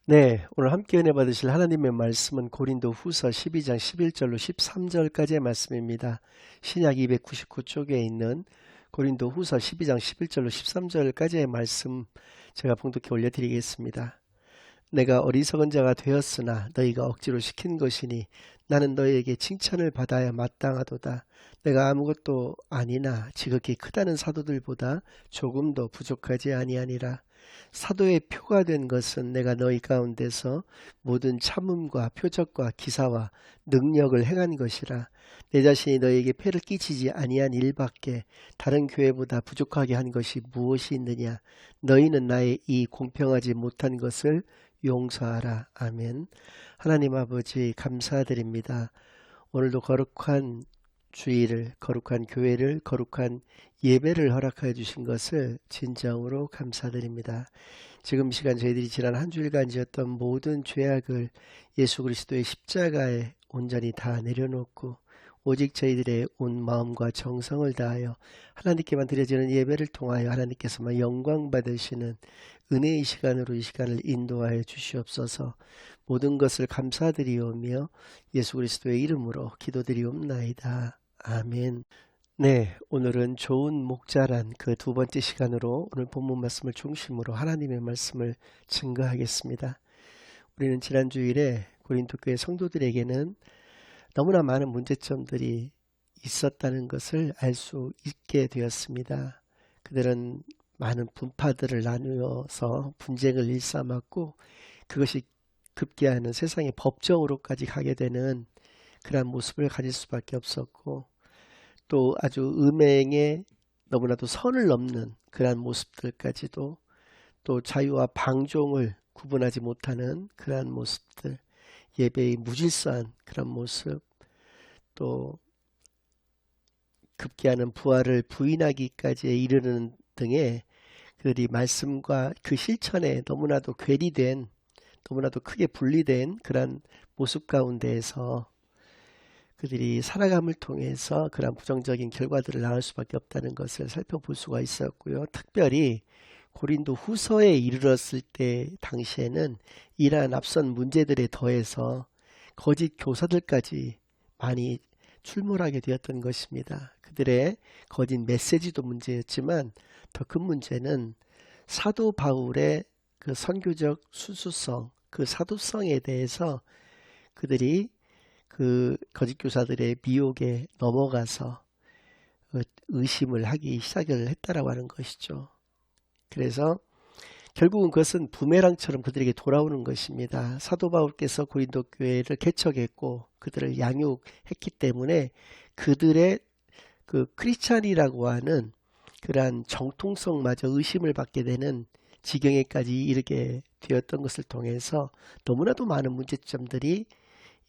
네, 오늘 함께 은혜 받으실 하나님의 말씀은 고린도 후서 12장 11절로 13절까지의 말씀입니다. 신약 299쪽에 있는 고린도 후서 12장 11절로 13절까지의 말씀 제가 봉독해 올려드리겠습니다. 내가 어리석은 자가 되었으나 너희가 억지로 시킨 것이니 나는 너희에게 칭찬을 받아야 마땅하도다. 내가 아무것도 아니나 지극히 크다는 사도들보다 조금 더 부족하지 아니하니라. 사도의 표가 된 것은 내가 너희 가운데서 모든 참음과 표적과 기사와 능력을 행한 것이라. 내 자신이 너희에게 폐를 끼치지 아니한 일밖에 다른 교회보다 부족하게 한 것이 무엇이 있느냐. 너희는 나의 이 공평하지 못한 것을 용서하라. 아멘. 하나님 아버지 감사드립니다. 오늘도 거룩한 주일을, 거룩한 교회를, 거룩한 예배를 허락하여 주신 것을 진정으로 감사드립니다. 지금 이 시간 저희들이 지난 한 주일간 지었던 모든 죄악을 예수 그리스도의 십자가에 온전히 다 내려놓고 오직 저희들의 온 마음과 정성을 다하여 하나님께만 드려지는 예배를 통하여 하나님께서만 영광 받으시는 은혜의 시간으로 이 시간을 인도하여 주시옵소서. 모든 것을 감사드리오며 예수 그리스도의 이름으로 기도드리옵나이다. 아멘. 네, 오늘은 좋은 목자란 그 두 번째 시간으로 오늘 본문 말씀을 중심으로 하나님의 말씀을 증거하겠습니다. 우리는 지난 주일에 고린도 교회 성도들에게는 너무나 많은 문제점들이 있었다는 것을 알 수 있게 되었습니다. 그들은 많은 분파들을 나누어서 분쟁을 일삼았고 그것이 급기야는 세상의 법정으로까지 가게 되는 그러한 모습을 가질 수밖에 없었고 또 아주 음행에 너무나도 선을 넘는 그러한 모습들까지도 또 자유와 방종을 구분하지 못하는 그러한 모습들, 예배의 무질서한 그런 모습, 또 급기야는 부활을 부인하기까지 이르는 등의 그들이 말씀과 그 실천에 너무나도 괴리된, 너무나도 크게 분리된 그런 모습 가운데에서 그들이 살아감을 통해서 그런 부정적인 결과들을 낳을 수밖에 없다는 것을 살펴볼 수가 있었고요. 특별히 고린도 후서에 이르렀을 때 당시에는 이러한 앞선 문제들에 더해서 거짓 교사들까지 많이 출몰하게 되었던 것입니다. 그들의 거짓 메시지도 문제였지만 더 큰 문제는 사도 바울의 그 선교적 순수성, 그 사도성에 대해서 그들이 그 거짓 교사들의 미혹에 넘어가서 의심을 하기 시작을 했다라고 하는 것이죠. 그래서 결국은 그것은 부메랑처럼 그들에게 돌아오는 것입니다. 사도 바울께서 고린도 교회를 개척했고 그들을 양육했기 때문에 그들의 그 크리스찬이라고 하는 그러한 정통성마저 의심을 받게 되는 지경에까지 이르게 되었던 것을 통해서 너무나도 많은 문제점들이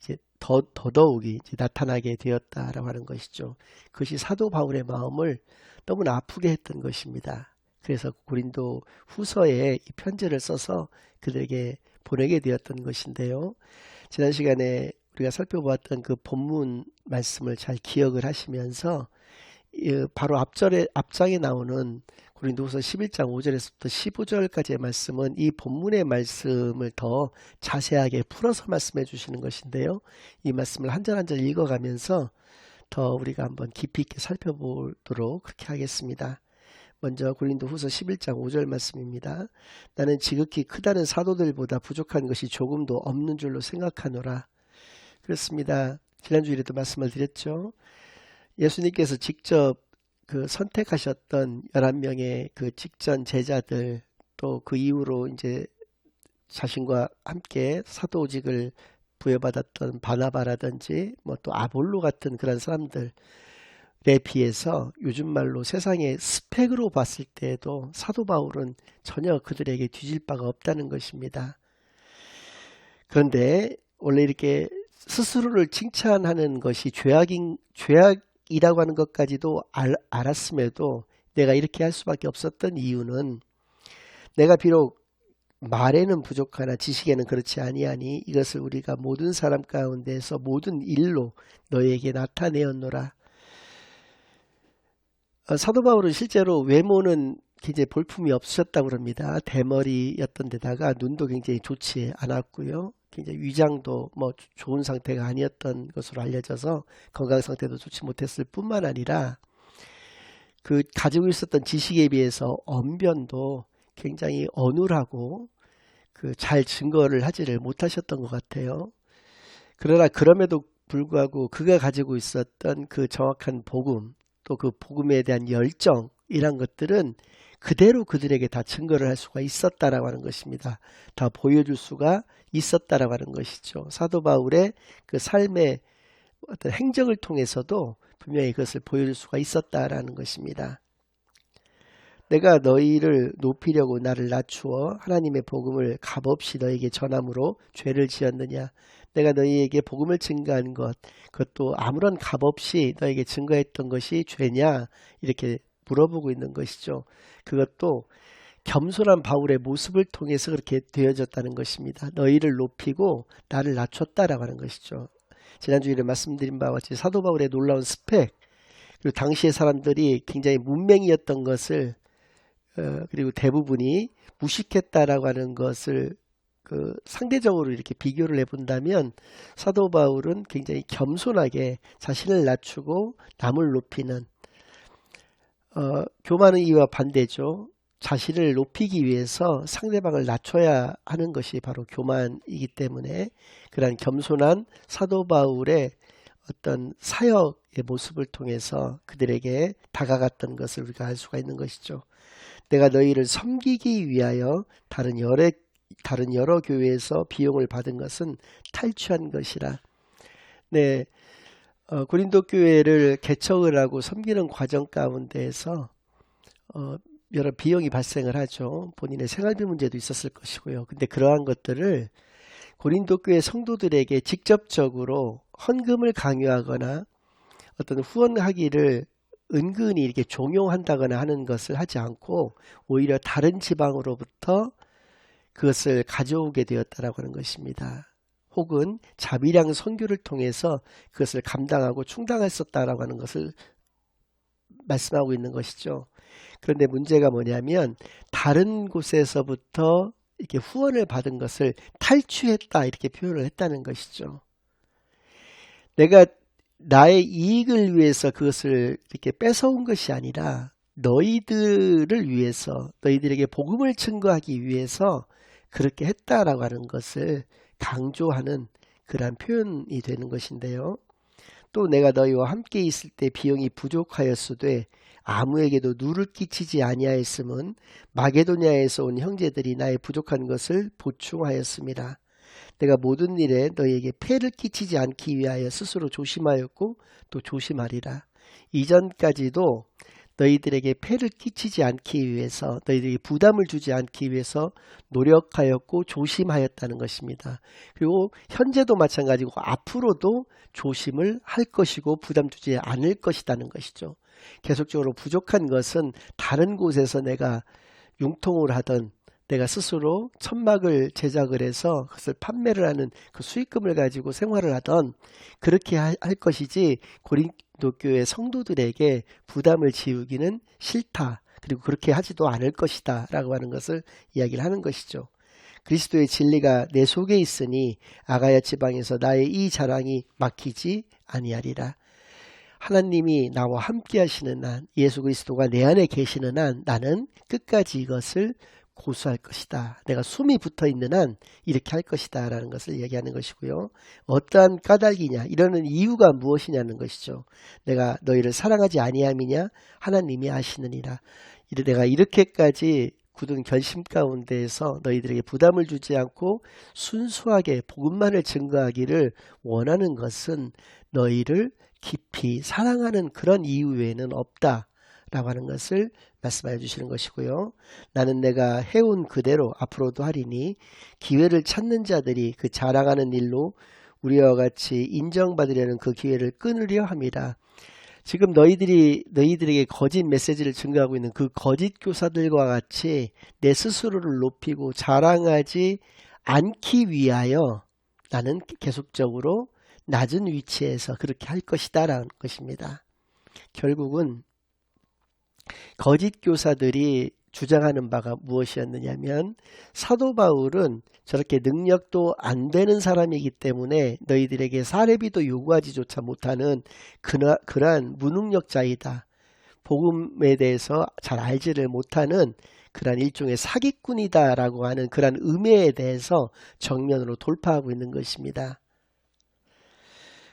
이제 더더욱이 이제 나타나게 되었다라고 하는 것이죠. 그것이 사도 바울의 마음을 너무나 아프게 했던 것입니다. 그래서 고린도 후서에 이 편지를 써서 그들에게 보내게 되었던 것인데요. 지난 시간에 우리가 살펴보았던 그 본문 말씀을 잘 기억을 하시면서 바로 앞장에 나오는 고린도후서 11장 5절에서부터 15절까지의 말씀은 이 본문의 말씀을 더 자세하게 풀어서 말씀해 주시는 것인데요. 이 말씀을 한 절 한 절 읽어가면서 더 우리가 한번 깊이 있게 살펴보도록 그렇게 하겠습니다. 먼저 고린도후서 11장 5절 말씀입니다. 나는 지극히 크다는 사도들보다 부족한 것이 조금도 없는 줄로 생각하노라. 그렇습니다. 지난주일에도 말씀을 드렸죠. 예수님께서 직접 그 선택하셨던 11명의 그 직전 제자들 또 그 이후로 이제 자신과 함께 사도직을 부여받았던 바나바라든지 뭐 또 아볼로 같은 그런 사람들에 비해서 요즘 말로 세상의 스펙으로 봤을 때에도 사도 바울은 전혀 그들에게 뒤질 바가 없다는 것입니다. 그런데 원래 이렇게 스스로를 칭찬하는 것이 죄악이라고 하는 것까지도 알았음에도 내가 이렇게 할 수밖에 없었던 이유는 내가 비록 말에는 부족하나 지식에는 그렇지 아니하니 이것을 우리가 모든 사람 가운데서 모든 일로 너에게 나타내었노라. 사도 바울은 실제로 외모는 굉장히 볼품이 없으셨다고 합니다. 대머리였던 데다가 눈도 굉장히 좋지 않았고요. 굉장히 위장도 뭐 좋은 상태가 아니었던 것으로 알려져서 건강 상태도 좋지 못했을 뿐만 아니라 그 가지고 있었던 지식에 비해서 언변도 굉장히 어눌하고 그 잘 증거를 하지를 못하셨던 것 같아요. 그러나 그럼에도 불구하고 그가 가지고 있었던 그 정확한 복음, 또 그 복음에 대한 열정, 이런 것들은 그대로 그들에게 다 증거를 할 수가 있었다라고 하는 것입니다. 다 보여줄 수가 있었다라고 하는 것이죠. 사도 바울의 그 삶의 어떤 행적을 통해서도 분명히 그것을 보여줄 수가 있었다라는 것입니다. 내가 너희를 높이려고 나를 낮추어 하나님의 복음을 값없이 너에게 전함으로 죄를 지었느냐. 내가 너희에게 복음을 증거한 것, 그것도 아무런 값없이 너에게 증거했던 것이 죄냐, 이렇게 물어보고 있는 것이죠. 그것도 겸손한 바울의 모습을 통해서 그렇게 되어졌다는 것입니다. 너희를 높이고 나를 낮췄다라고 하는 것이죠. 지난주에 말씀드린 바와 같이 사도 바울의 놀라운 스펙, 그리고 당시의 사람들이 굉장히 문맹이었던 것을 그리고 대부분이 무식했다라고 하는 것을 그 상대적으로 이렇게 비교를 해본다면 사도 바울은 굉장히 겸손하게 자신을 낮추고 남을 높이는 교만은 이와 반대죠. 자신을 높이기 위해서 상대방을 낮춰야 하는 것이 바로 교만이기 때문에 그러한 겸손한 사도 바울의 어떤 사역의 모습을 통해서 그들에게 다가갔던 것을 우리가 알 수가 있는 것이죠. 내가 너희를 섬기기 위하여 다른 여러 교회에서 비용을 받은 것은 탈취한 것이라. 네, 고린도 교회를 개척을 하고 섬기는 과정 가운데에서 여러 비용이 발생을 하죠. 본인의 생활비 문제도 있었을 것이고요. 근데 그러한 것들을 고린도 교회 성도들에게 직접적으로 헌금을 강요하거나 어떤 후원하기를 은근히 이렇게 종용한다거나 하는 것을 하지 않고 오히려 다른 지방으로부터 그것을 가져오게 되었다라고 하는 것입니다. 혹은 자비량 선교를 통해서 그것을 감당하고 충당했었다라고 하는 것을 말씀하고 있는 것이죠. 그런데 문제가 뭐냐면 다른 곳에서부터 이렇게 후원을 받은 것을 탈취했다, 이렇게 표현을 했다는 것이죠. 내가 나의 이익을 위해서 그것을 이렇게 뺏어온 것이 아니라 너희들을 위해서, 너희들에게 복음을 증거하기 위해서 그렇게 했다라고 하는 것을 강조하는 그러한 표현이 되는 것인데요. 또 내가 너희와 함께 있을 때 비용이 부족하였으되 아무에게도 누를 끼치지 아니하였음은 마게도냐에서 온 형제들이 나의 부족한 것을 보충하였습니다. 내가 모든 일에 너희에게 폐를 끼치지 않기 위하여 스스로 조심하였고 또 조심하리라. 이전까지도 너희들에게 폐를 끼치지 않기 위해서, 너희들에게 부담을 주지 않기 위해서 노력하였고 조심하였다는 것입니다. 그리고 현재도 마찬가지고 앞으로도 조심을 할 것이고 부담 주지 않을 것이라는 것이죠. 계속적으로 부족한 것은 다른 곳에서 내가 융통을 하던, 내가 스스로 천막을 제작을 해서 그것을 판매를 하는 그 수익금을 가지고 생활을 하던 그렇게 할 것이지, 고린도 교회 성도들에게 부담을 지우기는 싫다, 그리고 그렇게 하지도 않을 것이다 라고 하는 것을 이야기를 하는 것이죠. 그리스도의 진리가 내 속에 있으니 아가야 지방에서 나의 이 자랑이 막히지 아니하리라. 하나님이 나와 함께 하시는 한, 예수 그리스도가 내 안에 계시는 한 나는 끝까지 이것을 고수할 것이다. 내가 숨이 붙어 있는 한 이렇게 할 것이다 라는 것을 얘기하는 것이고요. 어떠한 까닭이냐, 이러는 이유가 무엇이냐는 것이죠. 내가 너희를 사랑하지 아니함이냐, 하나님이 아시느니라. 내가 이렇게까지 굳은 결심 가운데에서 너희들에게 부담을 주지 않고 순수하게 복음만을 증거하기를 원하는 것은 너희를 깊이 사랑하는 그런 이유 외에는 없다 라고 하는 것을 말씀하여 주시는 것이고요. 나는 내가 해온 그대로 앞으로도 하리니 기회를 찾는 자들이 그 자랑하는 일로 우리와 같이 인정받으려는 그 기회를 끊으려 함이라. 지금 너희들에게 거짓 메시지를 증거하고 있는 그 거짓 교사들과 같이 내 스스로를 높이고 자랑하지 않기 위하여 나는 계속적으로 낮은 위치에서 그렇게 할 것이다 라는 것입니다. 결국은 거짓 교사들이 주장하는 바가 무엇이었느냐면 사도 바울은 저렇게 능력도 안 되는 사람이기 때문에 너희들에게 사례비도 요구하지조차 못하는 그러한 무능력자이다. 복음에 대해서 잘 알지를 못하는 그러한 일종의 사기꾼이다라고 하는 그러한 음해에 대해서 정면으로 돌파하고 있는 것입니다.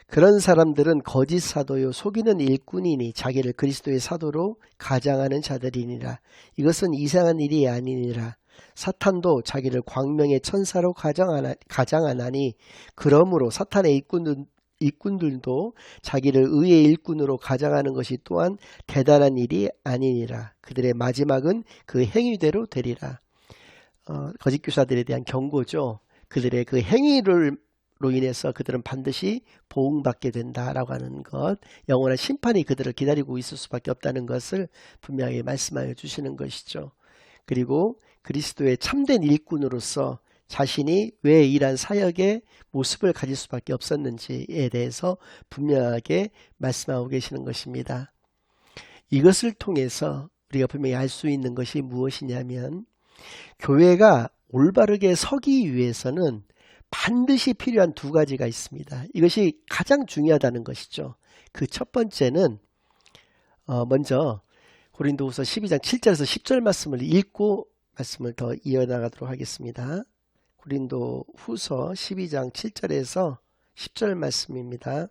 그런 사람들은 거짓 사도요 속이는 일꾼이니 자기를 그리스도의 사도로 가장하는 자들이니라. 이것은 이상한 일이 아니니라. 사탄도 자기를 광명의 천사로 가장하나니 그러므로 사탄의 일꾼들도 자기를 의의 일꾼으로 가장하는 것이 또한 대단한 일이 아니니라. 그들의 마지막은 그 행위대로 되리라. 거짓 교사들에 대한 경고죠. 그들의 그 행위를 로 인해서 그들은 반드시 보응받게 된다라고 하는 것, 영원한 심판이 그들을 기다리고 있을 수밖에 없다는 것을 분명히 말씀하여 주시는 것이죠. 그리고 그리스도의 참된 일꾼으로서 자신이 왜 이러한 사역의 모습을 가질 수밖에 없었는지에 대해서 분명하게 말씀하고 계시는 것입니다. 이것을 통해서 우리가 분명히 알 수 있는 것이 무엇이냐면 교회가 올바르게 서기 위해서는 반드시 필요한 두 가지가 있습니다. 이것이 가장 중요하다는 것이죠. 그 첫 번째는 먼저 고린도후서 12장 7절에서 10절 말씀을 읽고 말씀을 더 이어나가도록 하겠습니다. 고린도후서 12장 7절에서 10절 말씀입니다.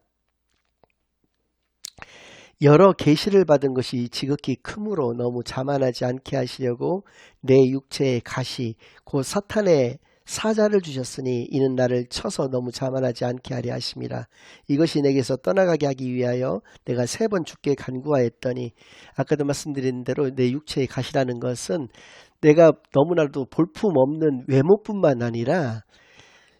여러 계시를 받은 것이 지극히 크므로 너무 자만하지 않게 하시려고 내 육체의 가시 곧 사탄의 사자를 주셨으니 이는 나를 쳐서 너무 자만하지 않게 하려 하심이라. 이것이 내게서 떠나가게 하기 위하여 내가 3번 주께 간구하였더니, 아까도 말씀드린 대로 내 육체의 가시라는 것은 내가 너무나도 볼품없는 외모뿐만 아니라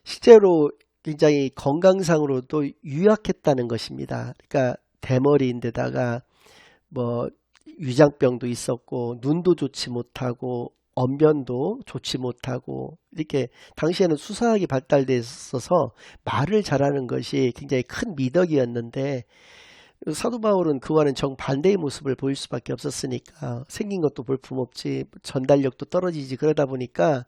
실제로 굉장히 건강상으로도 유약했다는 것입니다. 그러니까 대머리인데다가 뭐 위장병도 있었고 눈도 좋지 못하고 언변도 좋지 못하고 이렇게 당시에는 수사학이 발달되어 있어서 말을 잘하는 것이 굉장히 큰 미덕이었는데 사도 바울은 그와는 정반대의 모습을 보일 수밖에 없었으니까 생긴 것도 볼품없지 전달력도 떨어지지 그러다 보니까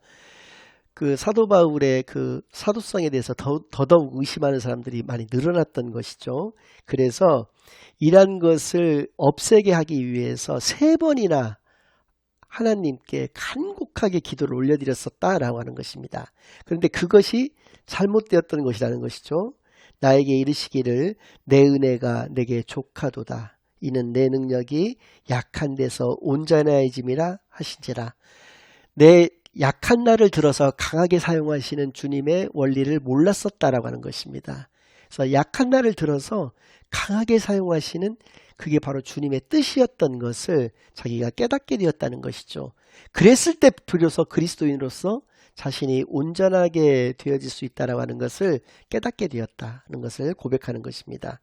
그 사도 바울의 그 사도성에 대해서 더더욱 의심하는 사람들이 많이 늘어났던 것이죠. 그래서 이러한 것을 없애게 하기 위해서 3번이나 하나님께 간곡하게 기도를 올려드렸었다라고 하는 것입니다. 그런데 그것이 잘못되었던 것이라는 것이죠. 나에게 이르시기를 내 은혜가 내게 족하도다. 이는 내 능력이 약한 데서 온전해짐이라 하신지라. 내 약한 날을 들어서 강하게 사용하시는 주님의 원리를 몰랐었다라고 하는 것입니다. 그래서 약한 날을 들어서 강하게 사용하시는 그게 바로 주님의 뜻이었던 것을 자기가 깨닫게 되었다는 것이죠. 그랬을 때 비로소 그리스도인으로서 자신이 온전하게 되어질 수 있다라고 하는 것을 깨닫게 되었다는 것을 고백하는 것입니다.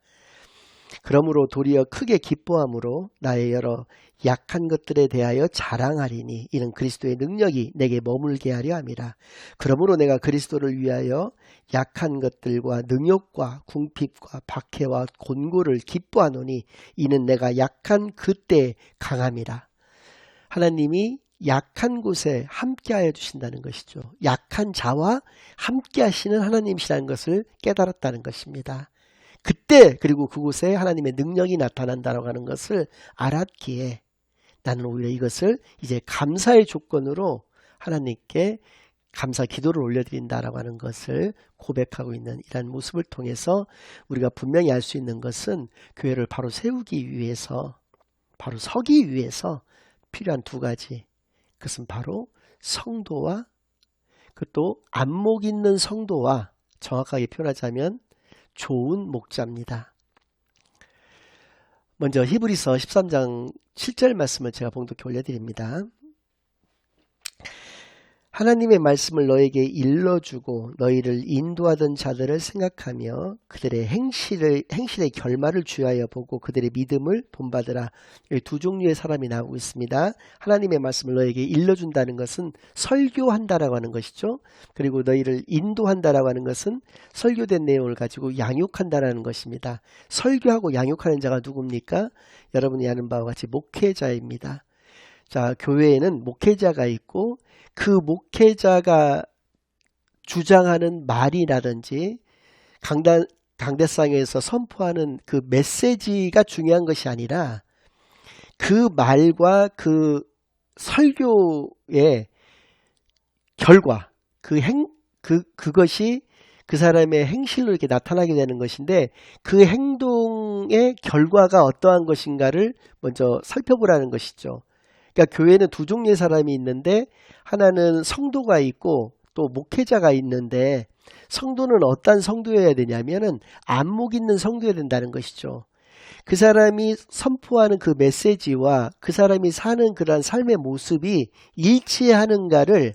그러므로 도리어 크게 기뻐함으로 나의 여러 약한 것들에 대하여 자랑하리니 이는 그리스도의 능력이 내게 머물게 하려 함이라. 그러므로 내가 그리스도를 위하여 약한 것들과 능욕과 궁핍과 박해와 곤고를 기뻐하노니 이는 내가 약한 그때 강함이라. 하나님이 약한 곳에 함께하여 주신다는 것이죠. 약한 자와 함께하시는 하나님이시라는 것을 깨달았다는 것입니다. 그때 그리고 그곳에 하나님의 능력이 나타난다고 하는 것을 알았기에 나는 오히려 이것을 이제 감사의 조건으로 하나님께 감사 기도를 올려드린다라고 하는 것을 고백하고 있는 이러한 모습을 통해서 우리가 분명히 알 수 있는 것은 교회를 바로 세우기 위해서 바로 서기 위해서 필요한 두 가지, 그것은 바로 성도와 그것도 안목 있는 성도와 정확하게 표현하자면 좋은 목자입니다. 먼저 히브리서 13장 7절 말씀을 제가 봉독해 올려드립니다. 하나님의 말씀을 너에게 일러주고 너희를 인도하던 자들을 생각하며 그들의 행실의 결말을 주의하여 보고 그들의 믿음을 본받으라. 여기 두 종류의 사람이 나오고 있습니다. 하나님의 말씀을 너에게 일러준다는 것은 설교한다라고 하는 것이죠. 그리고 너희를 인도한다라고 하는 것은 설교된 내용을 가지고 양육한다라는 것입니다. 설교하고 양육하는 자가 누굽니까? 여러분이 아는 바와 같이 목회자입니다. 자, 교회에는 목회자가 있고 그 목회자가 주장하는 말이라든지 강대상에서 선포하는 그 메시지가 중요한 것이 아니라 그 말과 그 설교의 결과, 그것이 그 사람의 행실로 이렇게 나타나게 되는 것인데 그 행동의 결과가 어떠한 것인가를 먼저 살펴보라는 것이죠. 그러니까 교회는 두 종류의 사람이 있는데 하나는 성도가 있고 또 목회자가 있는데 성도는 어떤 성도여야 되냐면은 안목 있는 성도여야 된다는 것이죠. 그 사람이 선포하는 그 메시지와 그 사람이 사는 그러한 삶의 모습이 일치하는가를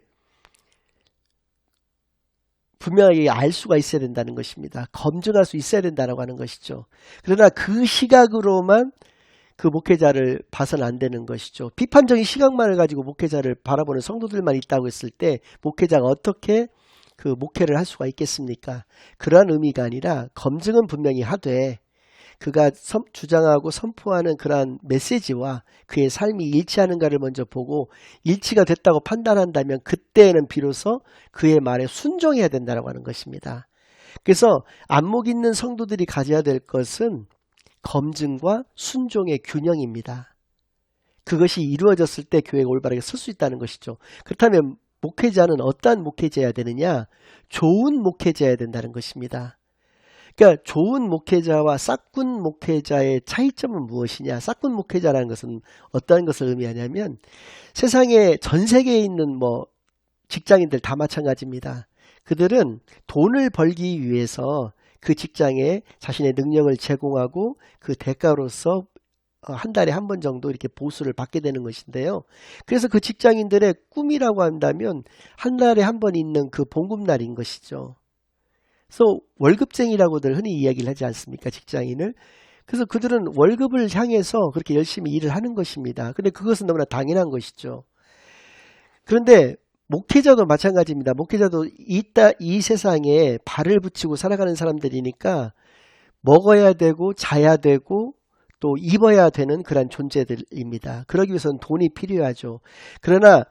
분명하게 알 수가 있어야 된다는 것입니다. 검증할 수 있어야 된다고 하는 것이죠. 그러나 그 시각으로만 그 목회자를 봐서는 안 되는 것이죠. 비판적인 시각만을 가지고 목회자를 바라보는 성도들만 있다고 했을 때 목회자가 어떻게 그 목회를 할 수가 있겠습니까? 그러한 의미가 아니라 검증은 분명히 하되 그가 주장하고 선포하는 그러한 메시지와 그의 삶이 일치하는가를 먼저 보고 일치가 됐다고 판단한다면 그때는 비로소 그의 말에 순종해야 된다고 하는 것입니다. 그래서 안목 있는 성도들이 가져야 될 것은 검증과 순종의 균형입니다. 그것이 이루어졌을 때 교회가 올바르게 설 수 있다는 것이죠. 그렇다면 목회자는 어떠한 목회자여야 되느냐? 좋은 목회자여야 된다는 것입니다. 그러니까 좋은 목회자와 싹군 목회자의 차이점은 무엇이냐? 싹군 목회자라는 것은 어떠한 것을 의미하냐면 세상에 전 세계에 있는 직장인들 다 마찬가지입니다. 그들은 돈을 벌기 위해서 그 직장에 자신의 능력을 제공하고 그 대가로서 한 달에 한 번 정도 이렇게 보수를 받게 되는 것인데요. 그래서 그 직장인들의 꿈이라고 한다면 한 달에 한 번 있는 그 봉급날인 것이죠. 그래서 월급쟁이라고들 흔히 이야기를 하지 않습니까? 직장인을. 그래서 그들은 월급을 향해서 그렇게 열심히 일을 하는 것입니다. 근데 그것은 너무나 당연한 것이죠. 그런데 목회자도 마찬가지입니다. 목회자도 이 세상에 발을 붙이고 살아가는 사람들이니까 먹어야 되고 자야 되고 또 입어야 되는 그런 존재들입니다. 그러기 위해서는 돈이 필요하죠. 그러나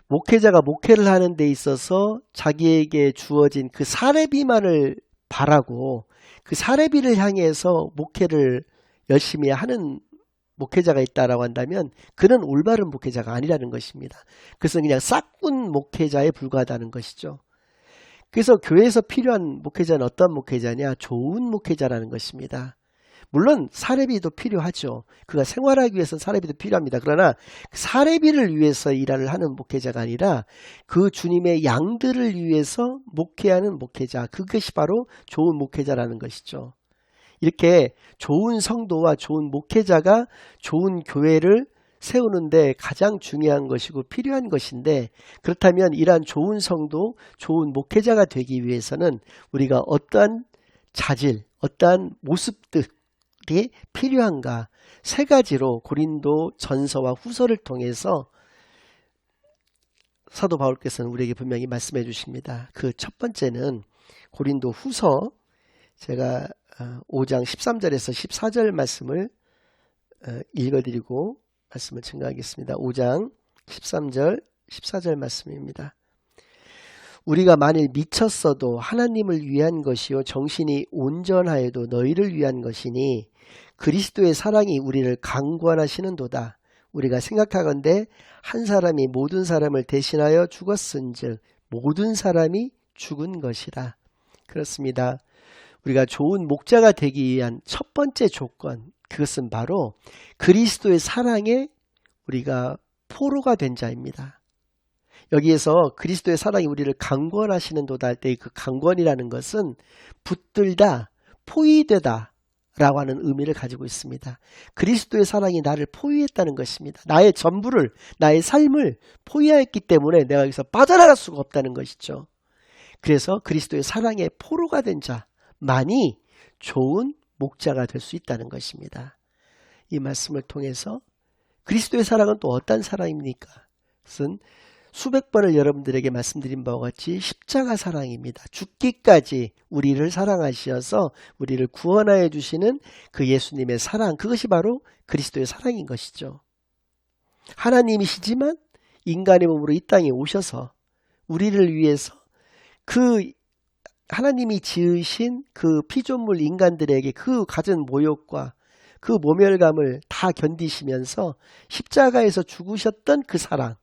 목회자가 목회를 하는 데 있어서 자기에게 주어진 그 사례비만을 바라고 그 사례비를 향해서 목회를 열심히 하는 목회자가 있다라고 한다면 그는 올바른 목회자가 아니라는 것입니다. 그래서 그냥 싹군 목회자에 불과하다는 것이죠. 그래서 교회에서 필요한 목회자는 어떤 목회자냐? 좋은 목회자라는 것입니다. 물론 사례비도 필요하죠. 그가 생활하기 위해서 사례비도 필요합니다. 그러나 사례비를 위해서 일을 하는 목회자가 아니라 그 주님의 양들을 위해서 목회하는 목회자, 그것이 바로 좋은 목회자라는 것이죠. 이렇게 좋은 성도와 좋은 목회자가 좋은 교회를 세우는데 가장 중요한 것이고 필요한 것인데, 그렇다면 이러한 좋은 성도, 좋은 목회자가 되기 위해서는 우리가 어떠한 자질, 어떠한 모습들이 필요한가, 세 가지로 고린도 전서와 후서를 통해서 사도 바울께서는 우리에게 분명히 말씀해 주십니다. 그 첫 번째는 고린도 후서, 제가 5장 13절에서 14절 말씀을 읽어드리고 말씀을 증거하겠습니다. 5장 13절 14절 말씀입니다. 우리가 만일 미쳤어도 하나님을 위한 것이요 정신이 온전하여도 너희를 위한 것이니 그리스도의 사랑이 우리를 강권하시는도다. 우리가 생각하건대 한 사람이 모든 사람을 대신하여 죽었은즉 모든 사람이 죽은 것이라. 그렇습니다. 우리가 좋은 목자가 되기 위한 첫 번째 조건, 그것은 바로 그리스도의 사랑에 우리가 포로가 된 자입니다. 여기에서 그리스도의 사랑이 우리를 강권하시는도다 할 때 그 강권이라는 것은 붙들다, 포위되다 라고 하는 의미를 가지고 있습니다. 그리스도의 사랑이 나를 포위했다는 것입니다. 나의 전부를, 나의 삶을 포위하였기 때문에 내가 여기서 빠져나갈 수가 없다는 것이죠. 그래서 그리스도의 사랑에 포로가 된 자만이 좋은 목자가 될 수 있다는 것입니다. 이 말씀을 통해서 그리스도의 사랑은 또 어떤 사랑입니까? 그것은 수백 번을 여러분들에게 말씀드린 바와 같이 십자가 사랑입니다. 죽기까지 우리를 사랑하셔서 우리를 구원하여 주시는 그 예수님의 사랑, 그것이 바로 그리스도의 사랑인 것이죠. 하나님이시지만 인간의 몸으로 이 땅에 오셔서 우리를 위해서 그 하나님이 지으신 그 피조물 인간들에게 그 갖은 모욕과 그 모멸감을 다 견디시면서 십자가에서 죽으셨던 그 사랑,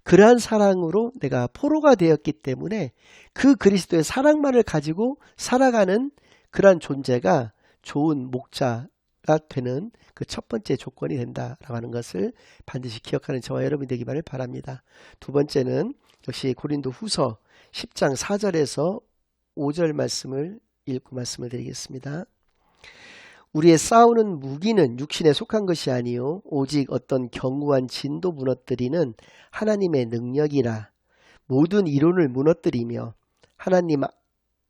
그러한 사랑으로 내가 포로가 되었기 때문에 그 그리스도의 사랑만을 가지고 살아가는 그러한 존재가 좋은 목자가 되는 그 첫 번째 조건이 된다라고 하는 것을 반드시 기억하는 저와 여러분이 되기만을 바랍니다. 두 번째는 역시 고린도 후서 10장 4절에서 5절 말씀을 읽고 말씀을 드리겠습니다. 우리의 싸우는 무기는 육신에 속한 것이 아니요 오직 어떤 견고한 진도 무너뜨리는 하나님의 능력이라. 모든 이론을 무너뜨리며 하나님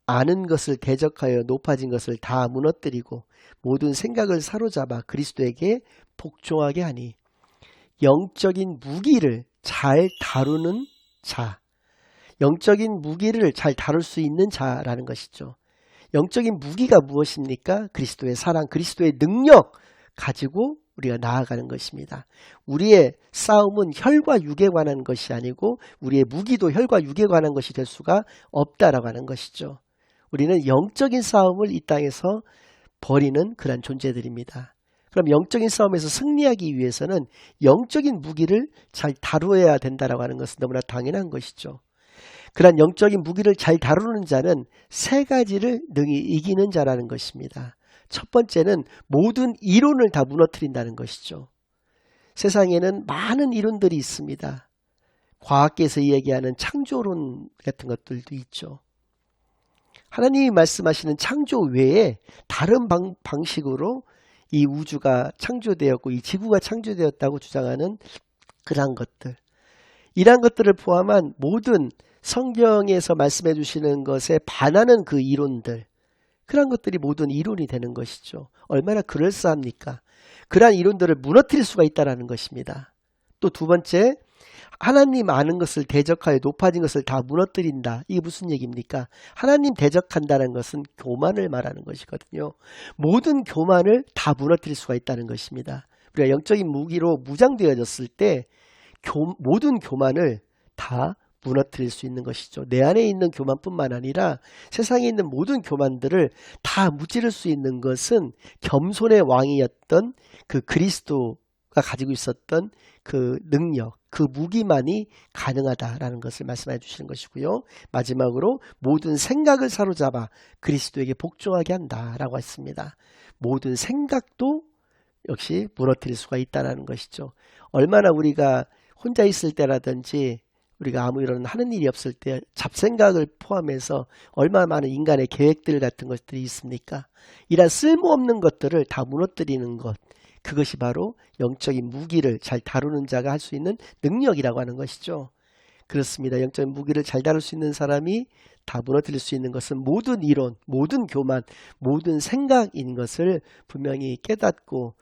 아는 것을 대적하여 높아진 것을 다 무너뜨리고 모든 생각을 사로잡아 그리스도에게 복종하게 하니. 영적인 무기를 잘 다루는 자, 영적인 무기를 잘 다룰 수 있는 자라는 것이죠. 영적인 무기가 무엇입니까? 그리스도의 사랑, 그리스도의 능력 가지고 우리가 나아가는 것입니다. 우리의 싸움은 혈과 육에 관한 것이 아니고 우리의 무기도 혈과 육에 관한 것이 될 수가 없다라고 하는 것이죠. 우리는 영적인 싸움을 이 땅에서 벌이는 그런 존재들입니다. 그럼 영적인 싸움에서 승리하기 위해서는 영적인 무기를 잘 다루어야 된다라고 하는 것은 너무나 당연한 것이죠. 그런 영적인 무기를 잘 다루는 자는 세 가지를 능히 이기는 자라는 것입니다. 첫 번째는 모든 이론을 다 무너뜨린다는 것이죠. 세상에는 많은 이론들이 있습니다. 과학계에서 이야기하는 창조론 같은 것들도 있죠. 하나님이 말씀하시는 창조 외에 다른 방식으로 이 우주가 창조되었고 이 지구가 창조되었다고 주장하는 그러한 것들, 이러한 것들을 포함한 모든 성경에서 말씀해 주시는 것에 반하는 그 이론들, 그런 것들이 모든 이론이 되는 것이죠. 얼마나 그럴싸합니까? 그러한 이론들을 무너뜨릴 수가 있다는 것입니다. 또 두 번째, 하나님 아는 것을 대적하여 높아진 것을 다 무너뜨린다. 이게 무슨 얘기입니까? 하나님 대적한다는 것은 교만을 말하는 것이거든요. 모든 교만을 다 무너뜨릴 수가 있다는 것입니다. 우리가 영적인 무기로 무장되어졌을 때 모든 교만을 다 무너뜨릴 수 있는 것이죠. 내 안에 있는 교만뿐만 아니라 세상에 있는 모든 교만들을 다 무찌를 수 있는 것은 겸손의 왕이었던 그 그리스도가 가지고 있었던 그 능력, 그 무기만이 가능하다라는 것을 말씀해 주시는 것이고요. 마지막으로 모든 생각을 사로잡아 그리스도에게 복종하게 한다라고 했습니다. 모든 생각도 역시 무너뜨릴 수가 있다는 것이죠. 얼마나 우리가 혼자 있을 때라든지 우리가 아무 이런 하는 일이 없을 때 잡생각을 포함해서 얼마나 많은 인간의 계획들 같은 것들이 있습니까? 이런 쓸모없는 것들을 다 무너뜨리는 것, 그것이 바로 영적인 무기를 잘 다루는 자가 할 수 있는 능력이라고 하는 것이죠. 그렇습니다. 영적인 무기를 잘 다룰 수 있는 사람이 다 무너뜨릴 수 있는 것은 모든 이론, 모든 교만, 모든 생각인 것을 분명히 깨닫고,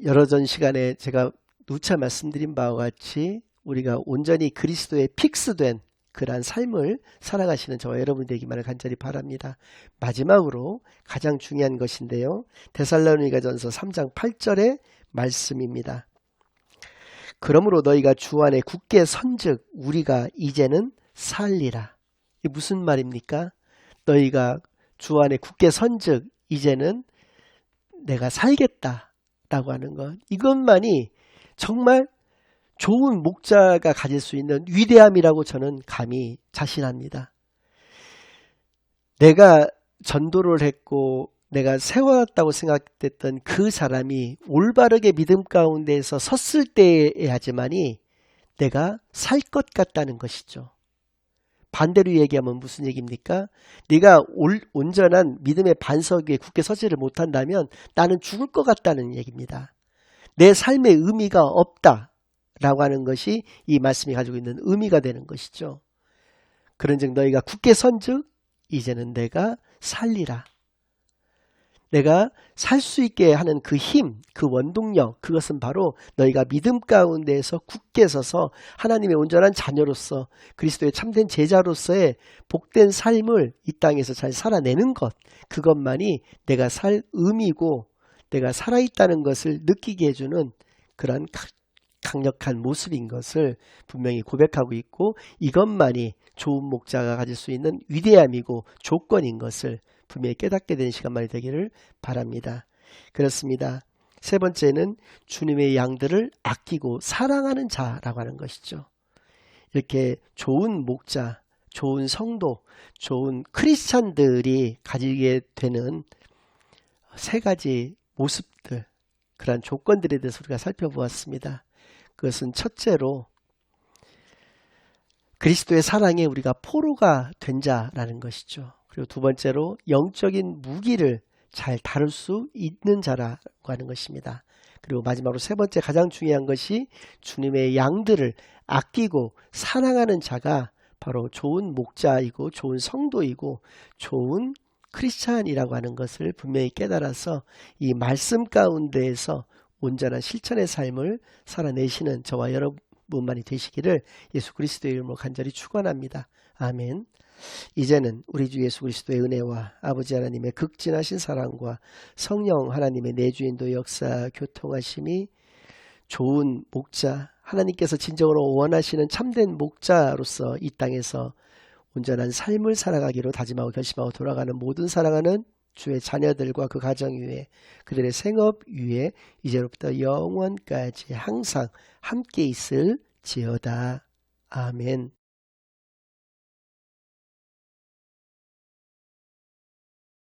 여러 전 시간에 제가 누차 말씀드린 바와 같이 우리가 온전히 그리스도에 픽스된 그러한 삶을 살아가시는 저와 여러분이 되기만을 간절히 바랍니다. 마지막으로 가장 중요한 것인데요. 데살로니가전서 3장 8절의 말씀입니다. 그러므로 너희가 주 안에 굳게 선즉 우리가 이제는 살리라. 이게 무슨 말입니까? 너희가 주 안에 굳게 선즉 이제는 내가 살겠다라고 하는 것. 이것만이 정말 좋은 목자가 가질 수 있는 위대함이라고 저는 감히 자신합니다. 내가 전도를 했고 내가 세워놨다고 생각됐던 그 사람이 올바르게 믿음 가운데에서 섰을 때에야지만이 내가 살 것 같다는 것이죠. 반대로 얘기하면 무슨 얘기입니까? 네가 온전한 믿음의 반석 위에 굳게 서지를 못한다면 나는 죽을 것 같다는 얘기입니다. 내 삶의 의미가 없다 라고 하는 것이 이 말씀이 가지고 있는 의미가 되는 것이죠. 그런즉 너희가 굳게 선즉 이제는 내가 살리라. 내가 살 수 있게 하는 그 힘, 그 원동력, 그것은 바로 너희가 믿음 가운데에서 굳게 서서 하나님의 온전한 자녀로서 그리스도의 참된 제자로서의 복된 삶을 이 땅에서 잘 살아내는 것, 그것만이 내가 살 의미고 내가 살아있다는 것을 느끼게 해주는 그런 강력한 모습인 것을 분명히 고백하고 있고, 이것만이 좋은 목자가 가질 수 있는 위대함이고 조건인 것을 분명히 깨닫게 되는 시간만이 되기를 바랍니다. 그렇습니다. 세 번째는 주님의 양들을 아끼고 사랑하는 자라고 하는 것이죠. 이렇게 좋은 목자, 좋은 성도, 좋은 크리스찬들이 가지게 되는 세 가지 모습들, 그러한 조건들에 대해서 우리가 살펴보았습니다. 그것은 첫째로 그리스도의 사랑에 우리가 포로가 된 자라는 것이죠. 그리고 두 번째로 영적인 무기를 잘 다룰 수 있는 자라고 하는 것입니다. 그리고 마지막으로 세 번째 가장 중요한 것이 주님의 양들을 아끼고 사랑하는 자가 바로 좋은 목자이고 좋은 성도이고 좋은 크리스찬이라고 하는 것을 분명히 깨달아서 이 말씀 가운데에서 온전한 실천의 삶을 살아내시는 저와 여러분만이 되시기를 예수 그리스도의 이름으로 간절히 축원합니다. 아멘. 이제는 우리 주 예수 그리스도의 은혜와 아버지 하나님의 극진하신 사랑과 성령 하나님의 내주인도 역사 교통하심이 좋은 목자, 하나님께서 진정으로 원하시는 참된 목자로서 이 땅에서 온전한 삶을 살아가기로 다짐하고 결심하고 돌아가는 모든 사랑하는 주의 자녀들과 그 가정 위에, 그들의 생업 위에 이제로부터 영원까지 항상 함께 있을지어다. 아멘.